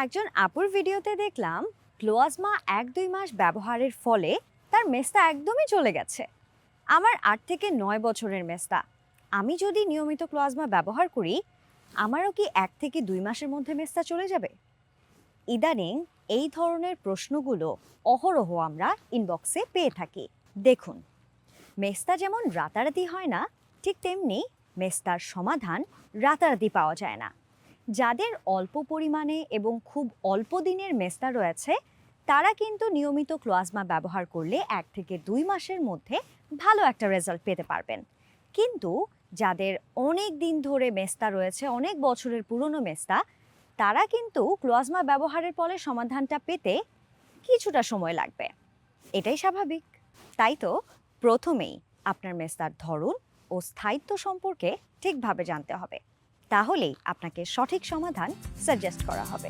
একজন আপুর ভিডিওতে দেখলাম ক্লোয়াজমা 1-2 মাস ব্যবহারের ফলে তার মেস্তা একদমই চলে গেছে। আমার 8 থেকে 9 বছরের মেস্তা। আমি যদি নিয়মিত ক্লোয়াজমা ব্যবহার করি, আমারও কি 1 থেকে 2 মাসের মধ্যে মেস্তা চলে যাবে? ইদানিং এই ধরনের প্রশ্নগুলো অহরহ আমরা ইনবক্সে পেয়ে থাকি। দেখুন, মেস্তা যেমন রাতারাতি হয় না, ঠিক তেমনি মেস্তার সমাধান রাতারাতি পাওয়া যায় না। যাদের অল্প পরিমাণে এবং খুব অল্প দিনের মেস্তা রয়েছে, তারা কিন্তু নিয়মিত ক্লোয়াজমা ব্যবহার করলে 1 থেকে 2 মাসের মধ্যে ভালো একটা রেজাল্ট পেতে পারবেন। কিন্তু যাদের অনেক দিন ধরে মেস্তা রয়েছে, অনেক বছরের পুরনো মেস্তা, তারা কিন্তু ক্লোয়াজমা ব্যবহারের ফলে সমাধানটা পেতে কিছুটা সময় লাগবে। এটাই স্বাভাবিক। তাই তো প্রথমেই আপনার মেস্তার ধরন ও স্থায়িত্ব সম্পর্কে ঠিকভাবে জানতে হবে। তাহলেই আপনাকে সঠিক সমাধান সাজেস্ট করা হবে।